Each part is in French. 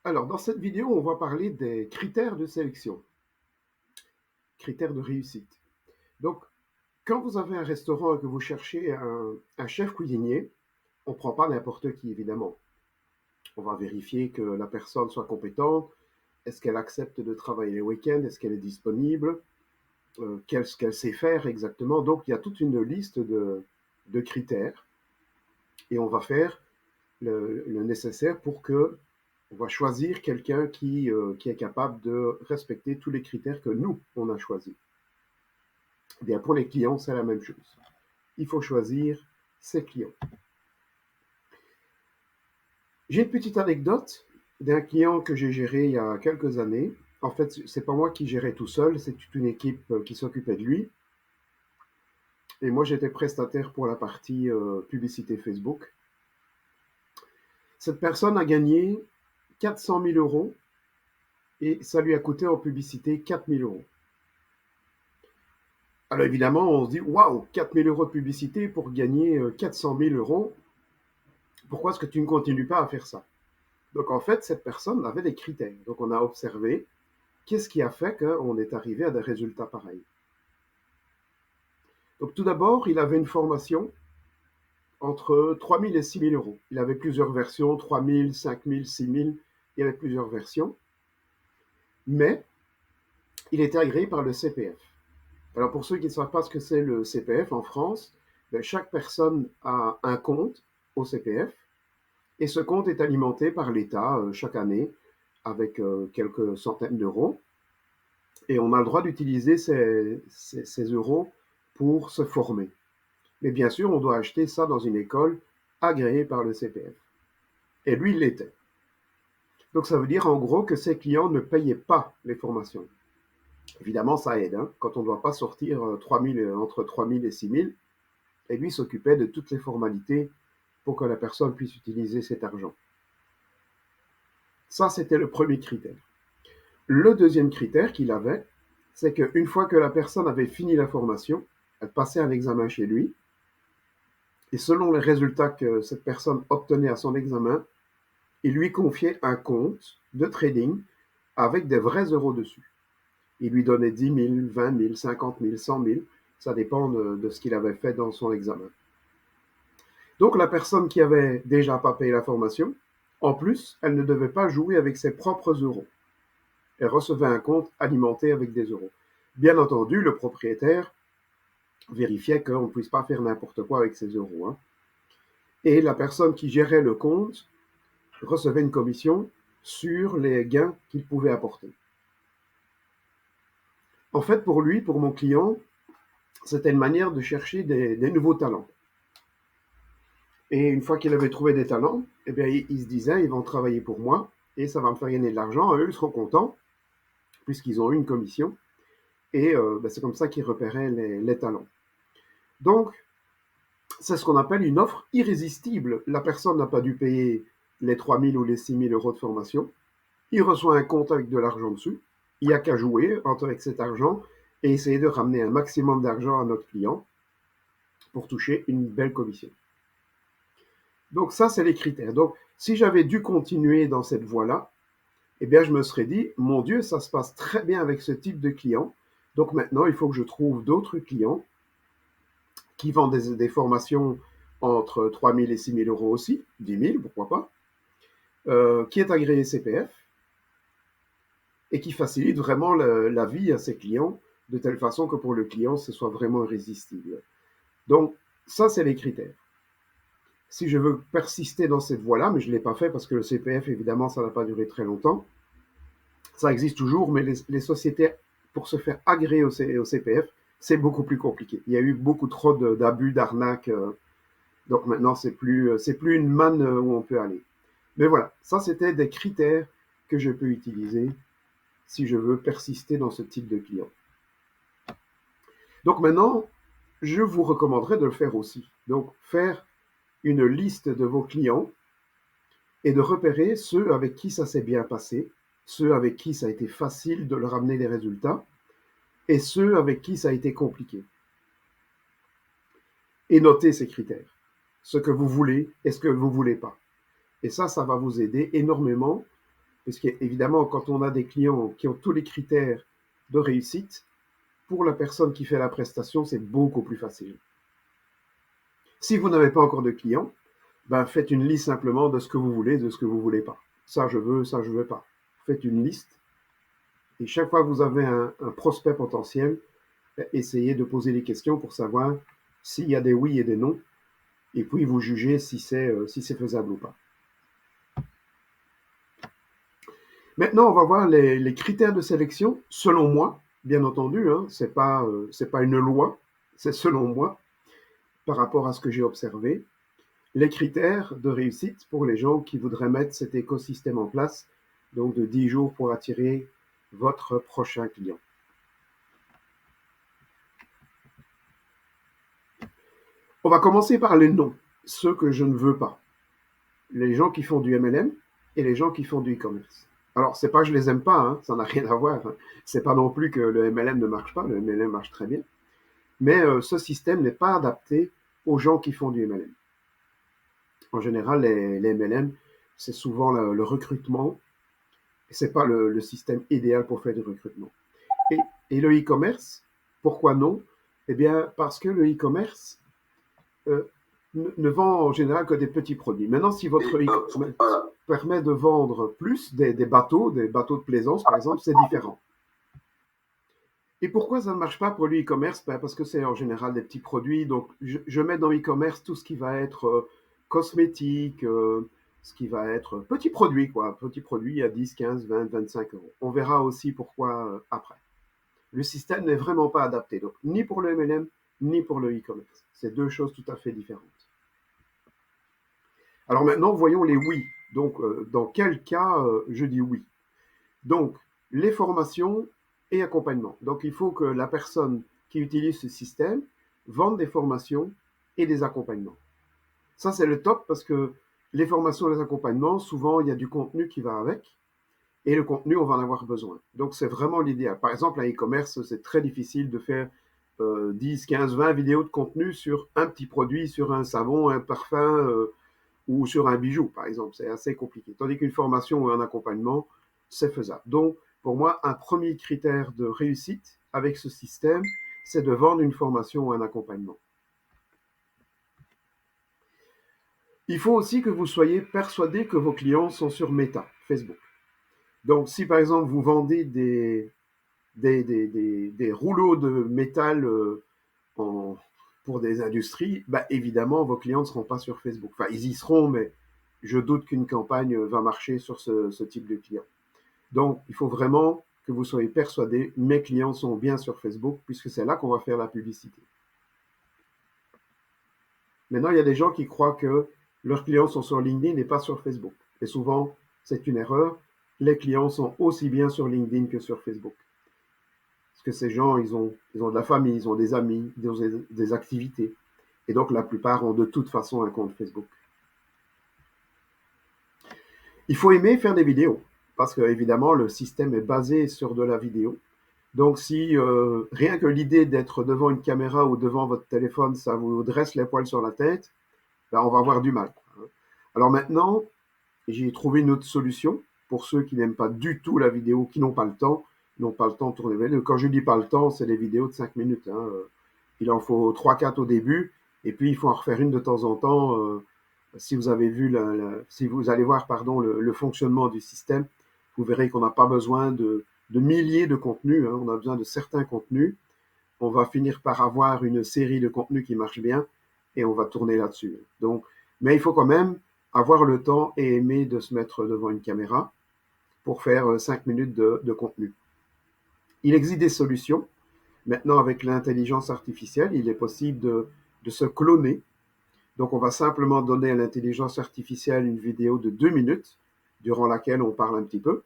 Alors, dans cette vidéo, on va parler des critères de sélection, critères de réussite. Donc, quand vous avez un restaurant et que vous cherchez un chef cuisinier, on ne prend pas n'importe qui, évidemment. On va vérifier que la personne soit compétente, est-ce qu'elle accepte de travailler les week-ends, est-ce qu'elle est disponible, qu'est-ce qu'elle sait faire exactement. Donc, il y a toute une liste de critères et on va faire le nécessaire pour que on va choisir quelqu'un qui est capable de respecter tous les critères que nous, on a choisis. Eh bien, pour les clients, c'est la même chose. Il faut choisir ses clients. J'ai une petite anecdote d'un client que j'ai géré il y a quelques années. En fait, c'est pas moi qui gérais tout seul, c'est toute une équipe qui s'occupait de lui. Et moi, j'étais prestataire pour la partie publicité Facebook. Cette personne a gagné 400 000 euros et ça lui a coûté en publicité 4 000 euros. Alors évidemment, on se dit, waouh, 4 000 euros de publicité pour gagner 400 000 euros. Pourquoi est-ce que tu ne continues pas à faire ça? Donc en fait, cette personne avait des critères. Donc on a observé qu'est-ce qui a fait qu'on est arrivé à des résultats pareils. Donc tout d'abord, il avait une formation entre 3 000 et 6 000 euros. Il avait plusieurs versions, 3 000, 5 000, 6 000, il y avait plusieurs versions. Mais il était agréé par le CPF. Alors pour ceux qui ne savent pas ce que c'est le CPF en France, chaque personne a un compte au CPF et ce compte est alimenté par l'État chaque année avec quelques centaines d'euros et on a le droit d'utiliser ces euros pour se former. Mais bien sûr, on doit acheter ça dans une école agréée par le CPF. Et lui, il l'était. Donc ça veut dire en gros que ses clients ne payaient pas les formations. Évidemment, ça aide, hein, quand on ne doit pas sortir 3 000, entre 3 000 et 6 000. Et lui s'occupait de toutes les formalités pour que la personne puisse utiliser cet argent. Ça, c'était le premier critère. Le deuxième critère qu'il avait, c'est qu'une fois que la personne avait fini la formation, elle passait un examen chez lui, et selon les résultats que cette personne obtenait à son examen, il lui confiait un compte de trading avec des vrais euros dessus. Il lui donnait 10 000, 20 000, 50 000, 100 000, ça dépend de ce qu'il avait fait dans son examen. Donc la personne qui avait déjà pas payé la formation, en plus, elle ne devait pas jouer avec ses propres euros. Elle recevait un compte alimenté avec des euros. Bien entendu, le propriétaire vérifiait qu'on ne puisse pas faire n'importe quoi avec ces euros, hein. Et la personne qui gérait le compte recevait une commission sur les gains qu'il pouvait apporter. En fait, pour lui, pour mon client, c'était une manière de chercher des nouveaux talents. Et une fois qu'il avait trouvé des talents, eh bien, il se disait, ils vont travailler pour moi et ça va me faire gagner de l'argent. Eux, ils seront contents puisqu'ils ont eu une commission. Et c'est comme ça qu'ils repéraient les talents. Donc, c'est ce qu'on appelle une offre irrésistible. La personne n'a pas dû payer les 3 000 ou les 6 000 euros de formation. Il reçoit un compte avec de l'argent dessus. Il n'y a qu'à jouer avec cet argent et essayer de ramener un maximum d'argent à notre client pour toucher une belle commission. Donc ça, c'est les critères. Donc, si j'avais dû continuer dans cette voie-là, eh bien, je me serais dit, mon Dieu, ça se passe très bien avec ce type de client. Donc maintenant, il faut que je trouve d'autres clients qui vendent des formations entre 3 000 et 6 000 euros aussi, 10 000, pourquoi pas, qui est agréé CPF et qui facilite vraiment la vie à ses clients de telle façon que pour le client, ce soit vraiment irrésistible. Donc, ça, c'est les critères. Si je veux persister dans cette voie-là, mais je ne l'ai pas fait parce que le CPF, évidemment, ça n'a pas duré très longtemps, ça existe toujours, mais les sociétés, pour se faire agréer au CPF, c'est beaucoup plus compliqué. Il y a eu beaucoup trop d'abus, d'arnaques. Donc maintenant, c'est plus une manne où on peut aller. Mais voilà, ça c'était des critères que je peux utiliser si je veux persister dans ce type de client. Donc maintenant, je vous recommanderais de le faire aussi. Donc faire une liste de vos clients et de repérer ceux avec qui ça s'est bien passé, ceux avec qui ça a été facile de leur amener des résultats et ceux avec qui ça a été compliqué. Et noter ces critères, ce que vous voulez et ce que vous ne voulez pas. Et ça va vous aider énormément Parce qu'évidemment, quand on a des clients qui ont tous les critères de réussite, pour la personne qui fait la prestation, c'est beaucoup plus facile. Si vous n'avez pas encore de clients, ben faites une liste simplement de ce que vous voulez, de ce que vous voulez pas. Ça, je veux, ça, je veux pas. Faites une liste et chaque fois que vous avez un prospect potentiel, essayez de poser des questions pour savoir s'il y a des oui et des non, et puis vous jugez si c'est faisable ou pas. Maintenant, on va voir les critères de sélection, selon moi, bien entendu, hein, c'est pas une loi, c'est selon moi, par rapport à ce que j'ai observé, les critères de réussite pour les gens qui voudraient mettre cet écosystème en place, donc de 10 jours pour attirer votre prochain client. On va commencer par les noms, ceux que je ne veux pas. Les gens qui font du MLM et les gens qui font du e-commerce. Alors, c'est pas que je les aime pas, hein, ça n'a rien à voir. Hein. C'est pas non plus que le MLM ne marche pas, le MLM marche très bien. Mais ce système n'est pas adapté aux gens qui font du MLM. En général, les MLM, c'est souvent le recrutement, et c'est pas le système idéal pour faire du recrutement. Et le e-commerce, pourquoi non? Eh bien, parce que le e-commerce ne vend en général que des petits produits. Maintenant, si votre e-commerce permet de vendre plus des bateaux de plaisance, par exemple, c'est différent. Et pourquoi ça ne marche pas pour le e-commerce? Parce que c'est en général des petits produits. Donc, je mets dans e-commerce tout ce qui va être cosmétique, ce qui va être petits produits, quoi. Petits produits à 10, 15, 20, 25 euros. On verra aussi pourquoi après. Le système n'est vraiment pas adapté, donc ni pour le MLM, ni pour le e-commerce. C'est deux choses tout à fait différentes. Alors maintenant, voyons les oui. Donc, dans quel cas je dis oui? Donc, les formations et accompagnement. Donc, il faut que la personne qui utilise ce système vende des formations et des accompagnements. Ça, c'est le top parce que les formations et les accompagnements, souvent, il y a du contenu qui va avec. Et le contenu, on va en avoir besoin. Donc, c'est vraiment l'idéal. Par exemple, un e-commerce, c'est très difficile de faire 10, 15, 20 vidéos de contenu sur un petit produit, sur un savon, un parfum ou sur un bijou, par exemple. C'est assez compliqué. Tandis qu'une formation ou un accompagnement, c'est faisable. Donc, pour moi, un premier critère de réussite avec ce système, c'est de vendre une formation ou un accompagnement. Il faut aussi que vous soyez persuadé que vos clients sont sur Meta, Facebook. Donc, si par exemple vous vendez des rouleaux de métal pour des industries, bah, évidemment, vos clients ne seront pas sur Facebook. Enfin, ils y seront, mais je doute qu'une campagne va marcher sur ce type de clients. Donc, il faut vraiment que vous soyez persuadés, mes clients sont bien sur Facebook, puisque c'est là qu'on va faire la publicité. Maintenant, il y a des gens qui croient que leurs clients sont sur LinkedIn et pas sur Facebook. Et souvent, c'est une erreur. Les clients sont aussi bien sur LinkedIn que sur Facebook. Parce que ces gens, ils ont de la famille, ils ont des amis, ils ont des activités. Et donc, la plupart ont de toute façon un compte Facebook. Il faut aimer faire des vidéos. Parce que, évidemment, le système est basé sur de la vidéo. Donc, si rien que l'idée d'être devant une caméra ou devant votre téléphone, ça vous dresse les poils sur la tête, ben, on va avoir du mal. Alors maintenant, j'ai trouvé une autre solution pour ceux qui n'aiment pas du tout la vidéo, qui n'ont pas le temps, de tourner les vidéos. Quand je dis pas le temps, c'est des vidéos de 5 minutes. Hein. Il en faut 3-4 au début, et puis il faut en refaire une de temps en temps. Si vous avez vu, si vous allez voir le fonctionnement du système, vous verrez qu'on n'a pas besoin de milliers de contenus. Hein. On a besoin de certains contenus. On va finir par avoir une série de contenus qui marche bien, et on va tourner là-dessus. Donc, mais il faut quand même avoir le temps et aimer de se mettre devant une caméra pour faire 5 minutes de contenu. Il existe des solutions. Maintenant, avec l'intelligence artificielle, il est possible de se cloner. Donc, on va simplement donner à l'intelligence artificielle une vidéo de 2 minutes, durant laquelle on parle un petit peu.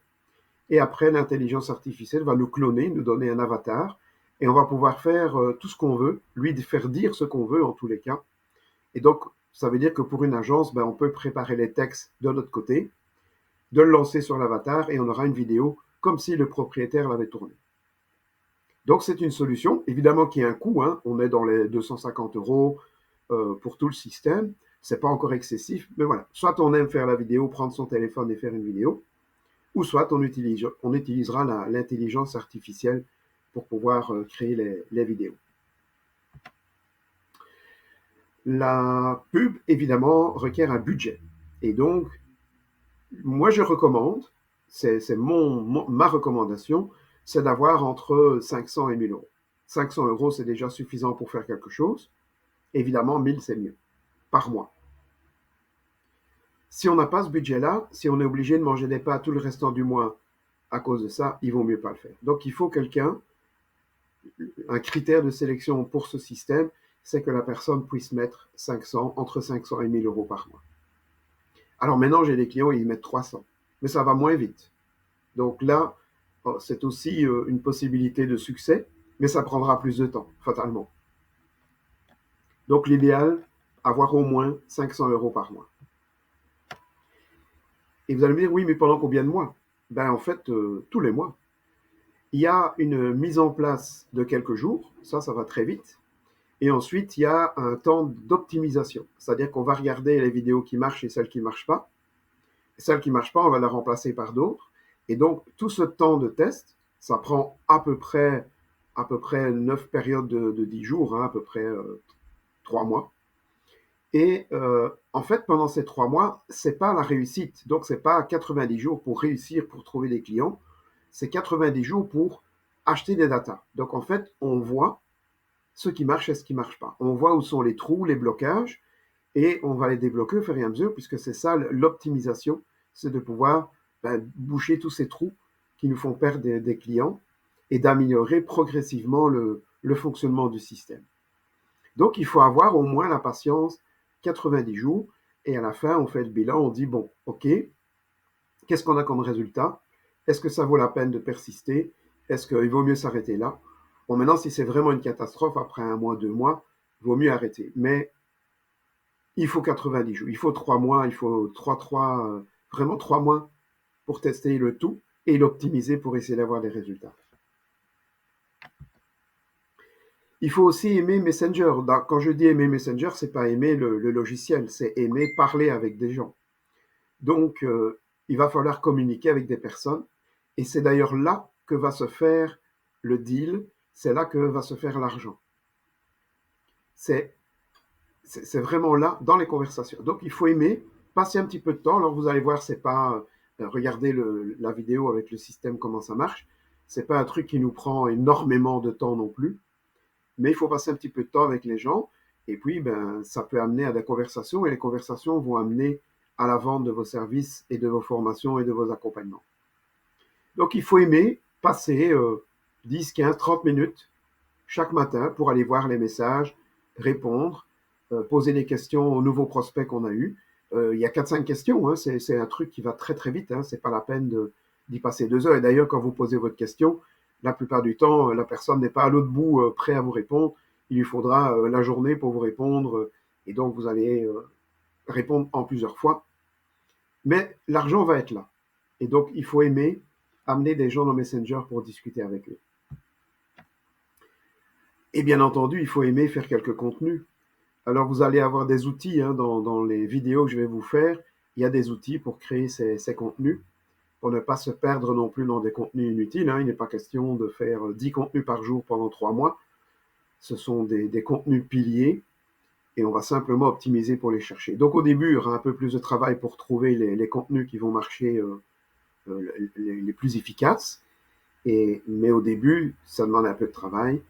Et après, l'intelligence artificielle va nous cloner, nous donner un avatar, et on va pouvoir faire tout ce qu'on veut, lui faire dire ce qu'on veut en tous les cas. Et donc, ça veut dire que pour une agence, ben, on peut préparer les textes de notre côté, de le lancer sur l'avatar, et on aura une vidéo comme si le propriétaire l'avait tournée. Donc, c'est une solution, évidemment qui a un coût, hein. On est dans les 250 € pour tout le système. C'est pas encore excessif, mais voilà. Soit on aime faire la vidéo, prendre son téléphone et faire une vidéo, ou soit on utilisera l'intelligence artificielle pour pouvoir créer les vidéos. La pub, évidemment, requiert un budget. Et donc, moi, je recommande, c'est ma recommandation, c'est d'avoir entre 500 et 1000 euros. 500 euros, c'est déjà suffisant pour faire quelque chose. Évidemment, 1000, c'est mieux, par mois. Si on n'a pas ce budget-là, si on est obligé de manger des pâtes tout le restant du mois à cause de ça, il vaut mieux pas le faire. Donc, il faut un critère de sélection pour ce système, c'est que la personne puisse mettre entre 500 et 1000 euros par mois. Alors maintenant, j'ai des clients, ils mettent 300, mais ça va moins vite. Donc là, c'est aussi une possibilité de succès, mais ça prendra plus de temps, fatalement. Donc l'idéal, avoir au moins 500 euros par mois. Et vous allez me dire, oui, mais pendant combien de mois? Ben en fait, tous les mois. Il y a une mise en place de quelques jours, ça va très vite. Et ensuite, il y a un temps d'optimisation, c'est-à-dire qu'on va regarder les vidéos qui marchent et celles qui ne marchent pas. Et celles qui ne marchent pas, on va les remplacer par d'autres. Et donc, tout ce temps de test, ça prend à peu près 9 périodes de 10 jours, hein, à peu près 3 mois. Et en fait, pendant ces 3 mois, c'est pas la réussite. Donc, c'est pas 90 jours pour réussir, pour trouver des clients. C'est 90 jours pour acheter des datas. Donc, en fait, on voit ce qui marche et ce qui marche pas. On voit où sont les trous, les blocages, et on va les débloquer au fur et à mesure, puisque c'est ça l'optimisation, c'est de pouvoir boucher tous ces trous qui nous font perdre des clients et d'améliorer progressivement le fonctionnement du système. Donc, il faut avoir au moins la patience 90 jours, et à la fin, on fait le bilan, on dit, bon, ok, qu'est-ce qu'on a comme résultat? Est-ce que ça vaut la peine de persister? Est-ce qu'il vaut mieux s'arrêter là? Bon, maintenant, si c'est vraiment une catastrophe, après 1 mois, 2 mois, il vaut mieux arrêter. Mais il faut 90 jours, il faut 3 mois, il faut vraiment 3 mois pour tester le tout et l'optimiser pour essayer d'avoir des résultats. Il faut aussi aimer Messenger. Quand je dis aimer Messenger, c'est pas aimer le logiciel, c'est aimer parler avec des gens. Donc, il va falloir communiquer avec des personnes. Et c'est d'ailleurs là que va se faire le deal, c'est là que va se faire l'argent. C'est vraiment là, dans les conversations. Donc, il faut aimer, passer un petit peu de temps. Alors, vous allez voir, c'est pas regarder la vidéo avec le système, comment ça marche. C'est pas un truc qui nous prend énormément de temps non plus. Mais il faut passer un petit peu de temps avec les gens. Et puis, ça peut amener à des conversations. Et les conversations vont amener à la vente de vos services et de vos formations et de vos accompagnements. Donc, il faut aimer passer 10, 15, 30 minutes chaque matin pour aller voir les messages, répondre, poser des questions aux nouveaux prospects qu'on a eus. Il y a 4-5 questions, hein, c'est un truc qui va très très vite, hein, c'est pas la peine d'y passer 2 heures. Et d'ailleurs, quand vous posez votre question, la plupart du temps, la personne n'est pas à l'autre bout prêt à vous répondre. Il lui faudra la journée pour vous répondre, et donc vous allez répondre en plusieurs fois. Mais l'argent va être là. Et donc, il faut aimer amener des gens dans Messenger pour discuter avec eux. Et bien entendu, il faut aimer faire quelques contenus. Alors, vous allez avoir des outils hein, dans les vidéos que je vais vous faire. Il y a des outils pour créer ces contenus, pour ne pas se perdre non plus dans des contenus inutiles. Hein. Il n'est pas question de faire 10 contenus par jour pendant 3 mois. Ce sont des contenus piliers et on va simplement optimiser pour les chercher. Donc, au début, il y aura un peu plus de travail pour trouver les contenus qui vont marcher les plus efficaces. Mais au début, ça demande un peu de travail.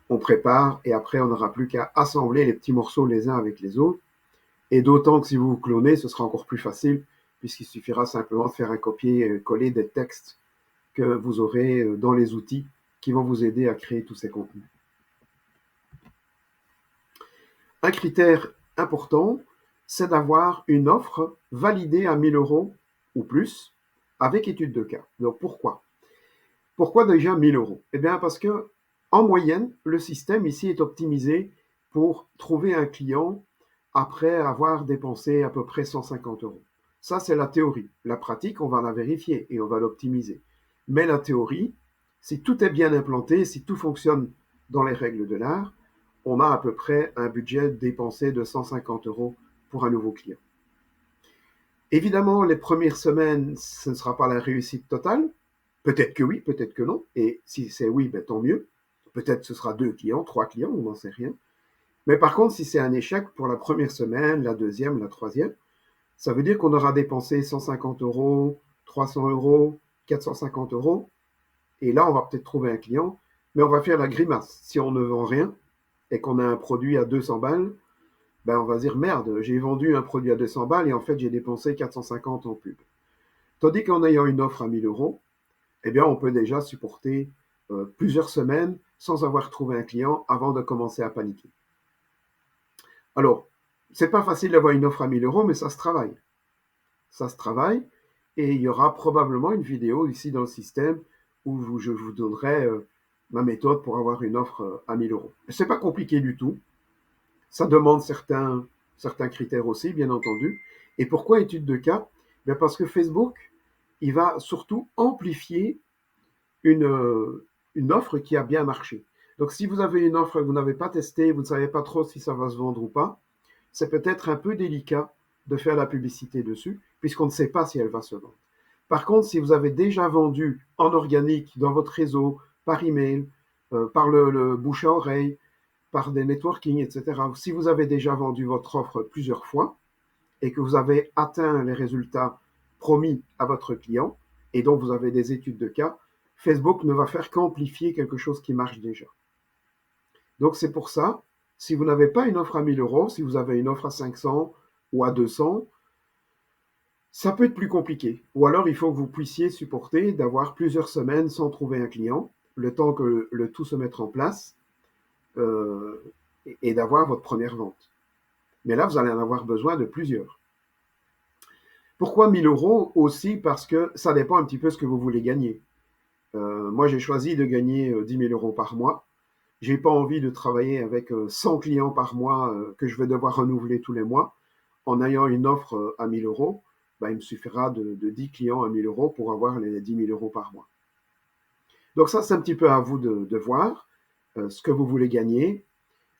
On prépare et après, on n'aura plus qu'à assembler les petits morceaux les uns avec les autres. Et d'autant que si vous vous clonez, ce sera encore plus facile puisqu'il suffira simplement de faire un copier-coller des textes que vous aurez dans les outils qui vont vous aider à créer tous ces contenus. Un critère important, c'est d'avoir une offre validée à 1000 euros ou plus avec étude de cas. Donc pourquoi? Pourquoi déjà 1000 euros? Eh bien parce que en moyenne, le système ici est optimisé pour trouver un client après avoir dépensé à peu près 150 euros. Ça, c'est la théorie. La pratique, on va la vérifier et on va l'optimiser. Mais la théorie, si tout est bien implanté, si tout fonctionne dans les règles de l'art, on a à peu près un budget dépensé de 150 euros pour un nouveau client. Évidemment, les premières semaines, ce ne sera pas la réussite totale. Peut-être que oui, peut-être que non. Et si c'est oui, ben, tant mieux. Peut-être ce sera 2 clients, 3 clients, on n'en sait rien. Mais par contre, si c'est un échec pour la première semaine, la deuxième, la troisième, ça veut dire qu'on aura dépensé 150 euros, 300 euros, 450 euros. Et là, on va peut-être trouver un client, mais on va faire la grimace. Si on ne vend rien et qu'on a un produit à 200 balles, ben on va dire merde, j'ai vendu un produit à 200 balles et en fait j'ai dépensé 450 en pub. Tandis qu'en ayant une offre à 1000 euros, eh bien on peut déjà supporter plusieurs semaines sans avoir trouvé un client avant de commencer à paniquer. Alors, c'est pas facile d'avoir une offre à 1000 euros, mais ça se travaille. Ça se travaille et il y aura probablement une vidéo ici dans le système où je vous donnerai ma méthode pour avoir une offre à 1000 euros. C'est pas compliqué du tout. Ça demande certains critères aussi, bien entendu. Et pourquoi étude de cas? Bien parce que Facebook, il va surtout amplifier une offre qui a bien marché. Donc si vous avez une offre que vous n'avez pas testée, vous ne savez pas trop si ça va se vendre ou pas, c'est peut-être un peu délicat de faire la publicité dessus, puisqu'on ne sait pas si elle va se vendre. Par contre, si vous avez déjà vendu en organique dans votre réseau, par email, par le bouche à oreille, par des networking, etc., si vous avez déjà vendu votre offre plusieurs fois et que vous avez atteint les résultats promis à votre client, et donc vous avez des études de cas, Facebook ne va faire qu'amplifier quelque chose qui marche déjà. Donc c'est pour ça, si vous n'avez pas une offre à 1000 euros, si vous avez une offre à 500 ou à 200, ça peut être plus compliqué. Ou alors il faut que vous puissiez supporter d'avoir plusieurs semaines sans trouver un client, le temps que le tout se mette en place, euh, et d'avoir votre première vente. Mais là, vous allez en avoir besoin de plusieurs. Pourquoi 1000 euros? Aussi parce que ça dépend un petit peu de ce que vous voulez gagner. Moi, j'ai choisi de gagner 10 000 euros par mois. J'ai pas envie de travailler avec 100 clients par mois que je vais devoir renouveler tous les mois. En ayant une offre à 1000 euros, ben, il me suffira de 10 clients à 1000 euros pour avoir les 10 000 euros par mois. Donc ça, c'est un petit peu à vous de voir ce que vous voulez gagner,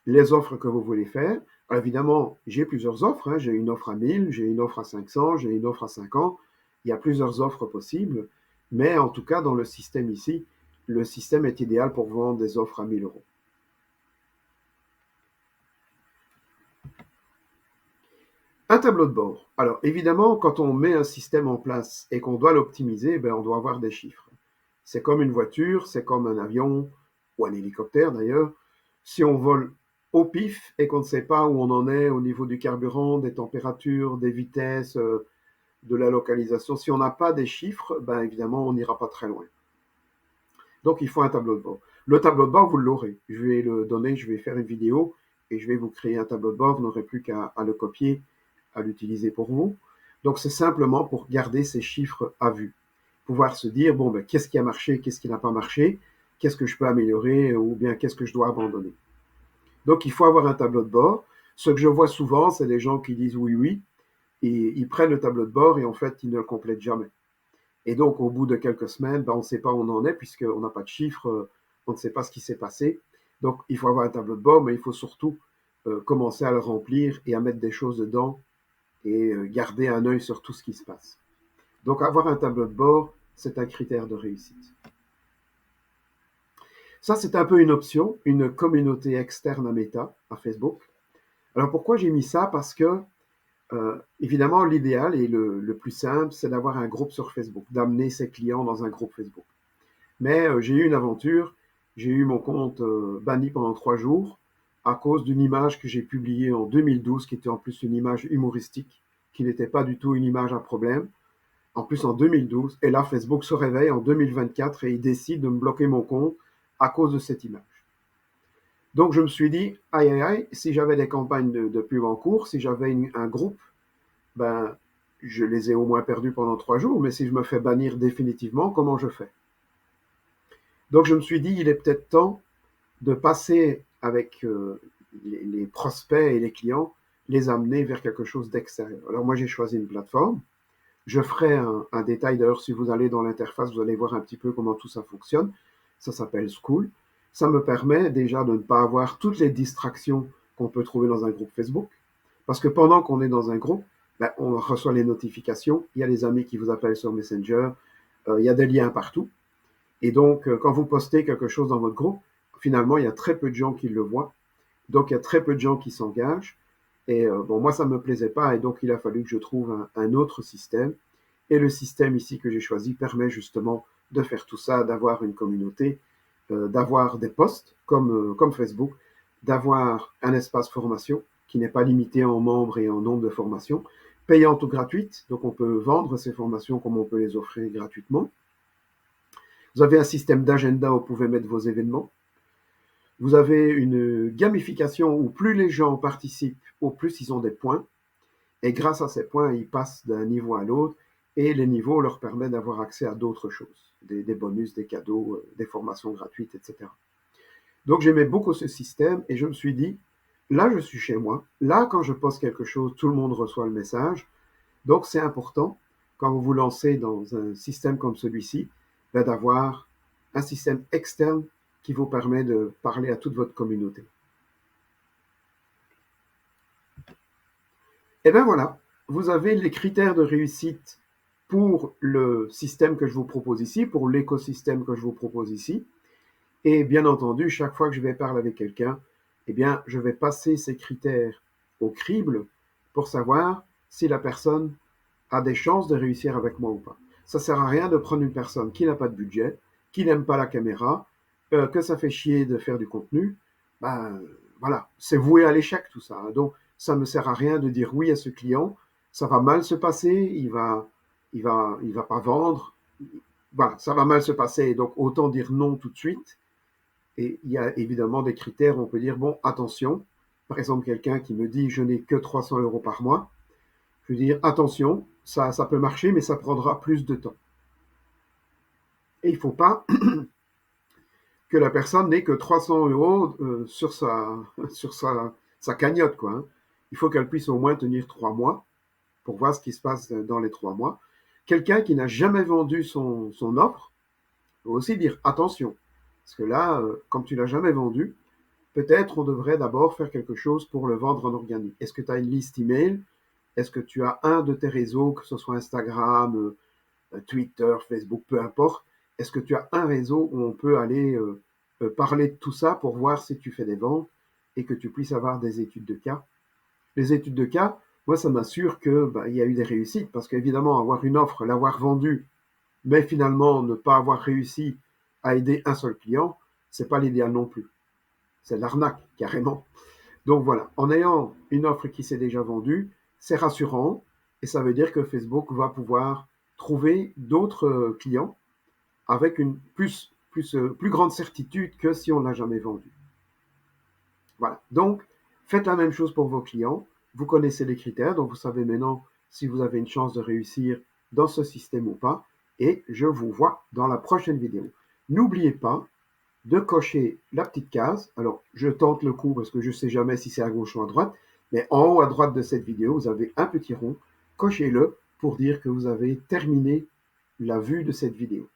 les offres que vous voulez faire. Alors évidemment, j'ai plusieurs offres. Hein. J'ai une offre à 1000, j'ai une offre à 500, j'ai une offre à 50. Il y a plusieurs offres possibles. Mais en tout cas, dans le système ici, le système est idéal pour vendre des offres à 1000 euros. Un tableau de bord. Alors évidemment, quand on met un système en place et qu'on doit l'optimiser, ben, on doit avoir des chiffres. C'est comme une voiture, c'est comme un avion ou un hélicoptère d'ailleurs. Si on vole au pif et qu'on ne sait pas où on en est au niveau du carburant, des températures, des vitesses, de la localisation, si on n'a pas des chiffres, ben évidemment, on n'ira pas très loin. Donc, il faut un tableau de bord. Le tableau de bord, vous l'aurez. Je vais le donner, je vais faire une vidéo et je vais vous créer un tableau de bord. Vous n'aurez plus qu'à le copier, à l'utiliser pour vous. Donc, c'est simplement pour garder ces chiffres à vue. Pouvoir se dire, bon, ben, qu'est-ce qui a marché, qu'est-ce qui n'a pas marché, qu'est-ce que je peux améliorer ou bien qu'est-ce que je dois abandonner. Donc, il faut avoir un tableau de bord. Ce que je vois souvent, c'est des gens qui disent oui, oui, et ils prennent le tableau de bord et en fait, ils ne le complètent jamais. Et donc, au bout de quelques semaines, ben, on ne sait pas où on en est puisqu'on n'a pas de chiffres, on ne sait pas ce qui s'est passé. Donc, il faut avoir un tableau de bord, mais il faut surtout commencer à le remplir et à mettre des choses dedans et garder un œil sur tout ce qui se passe. Donc, avoir un tableau de bord, c'est un critère de réussite. Ça, c'est un peu une option, une communauté externe à Meta, à Facebook. Alors, pourquoi j'ai mis ça? Parce que évidemment, l'idéal et le plus simple, c'est d'avoir un groupe sur Facebook, d'amener ses clients dans un groupe Facebook. Mais j'ai eu une aventure, j'ai eu mon compte banni pendant 3 jours à cause d'une image que j'ai publiée en 2012, qui était en plus une image humoristique, qui n'était pas du tout une image à problème, en plus en 2012. Et là, Facebook se réveille en 2024 et il décide de me bloquer mon compte à cause de cette image. Donc je me suis dit, aïe aïe aïe, si j'avais des campagnes de pub en cours, si j'avais un groupe, ben, je les ai au moins perdus pendant 3 jours, mais si je me fais bannir définitivement, comment je fais? Donc je me suis dit, il est peut-être temps de passer avec les prospects et les clients, les amener vers quelque chose d'extérieur. Alors moi j'ai choisi une plateforme. Je ferai un détail d'ailleurs, si vous allez dans l'interface, vous allez voir un petit peu comment tout ça fonctionne. Ça s'appelle Skool. Ça me permet déjà de ne pas avoir toutes les distractions qu'on peut trouver dans un groupe Facebook. Parce que pendant qu'on est dans un groupe, ben, on reçoit les notifications, il y a les amis qui vous appellent sur Messenger, il y a des liens partout. Et donc, quand vous postez quelque chose dans votre groupe, finalement, il y a très peu de gens qui le voient. Donc, il y a très peu de gens qui s'engagent. Et bon, moi, ça ne me plaisait pas. Et donc, il a fallu que je trouve un autre système. Et le système ici que j'ai choisi permet justement de faire tout ça, d'avoir une communauté, d'avoir des posts comme Facebook, d'avoir un espace formation qui n'est pas limité en membres et en nombre de formations, payante ou gratuite. Donc, on peut vendre ces formations comme on peut les offrir gratuitement. Vous avez un système d'agenda où vous pouvez mettre vos événements. Vous avez une gamification où plus les gens participent, au plus ils ont des points. Et grâce à ces points, ils passent d'un niveau à l'autre. Et les niveaux leur permettent d'avoir accès à d'autres choses, des bonus, des cadeaux, des formations gratuites, etc. Donc j'aimais beaucoup ce système et je me suis dit, là je suis chez moi, là quand je poste quelque chose, tout le monde reçoit le message. Donc c'est important, quand vous vous lancez dans un système comme celui-ci, d'avoir un système externe qui vous permet de parler à toute votre communauté. Et bien voilà, vous avez les critères de réussite pour le système que je vous propose ici, pour l'écosystème que je vous propose ici. Et bien entendu, chaque fois que je vais parler avec quelqu'un, eh bien, je vais passer ces critères au crible pour savoir si la personne a des chances de réussir avec moi ou pas. Ça sert à rien de prendre une personne qui n'a pas de budget, qui n'aime pas la caméra, que ça fait chier de faire du contenu. Ben voilà, c'est voué à l'échec tout ça. Donc ça ne me sert à rien de dire oui à ce client. Ça va mal se passer, il va pas vendre. Voilà, ça va mal se passer. Donc autant dire non tout de suite. Et il y a évidemment des critères. On peut dire bon, attention. Par exemple, quelqu'un qui me dit je n'ai que 300 euros par mois. Je veux dire, attention, ça peut marcher, mais ça prendra plus de temps. Et il ne faut pas que la personne n'ait que 300 euros sur sa cagnotte, quoi. Hein. Il faut qu'elle puisse au moins tenir 3 mois pour voir ce qui se passe dans les 3 mois. Quelqu'un qui n'a jamais vendu son offre faut aussi dire attention. Parce que là, comme tu l'as jamais vendu, peut-être on devrait d'abord faire quelque chose pour le vendre en organique. Est-ce que tu as une liste email? Est-ce que tu as un de tes réseaux, que ce soit Instagram, Twitter, Facebook, peu importe? Est-ce que tu as un réseau où on peut aller parler de tout ça pour voir si tu fais des ventes et que tu puisses avoir des études de cas? Les études de cas, moi, ça m'assure que il y a eu des réussites parce qu'évidemment, avoir une offre, l'avoir vendue, mais finalement ne pas avoir réussi à aider un seul client, c'est pas l'idéal non plus. C'est de l'arnaque, carrément. Donc voilà, en ayant une offre qui s'est déjà vendue, c'est rassurant et ça veut dire que Facebook va pouvoir trouver d'autres clients avec une plus grande certitude que si on ne l'a jamais vendu. Voilà, donc faites la même chose pour vos clients. Vous connaissez les critères, donc vous savez maintenant si vous avez une chance de réussir dans ce système ou pas. Et je vous vois dans la prochaine vidéo. N'oubliez pas de cocher la petite case. Alors, je tente le coup parce que je ne sais jamais si c'est à gauche ou à droite, mais en haut à droite de cette vidéo, vous avez un petit rond. Cochez-le pour dire que vous avez terminé la vue de cette vidéo.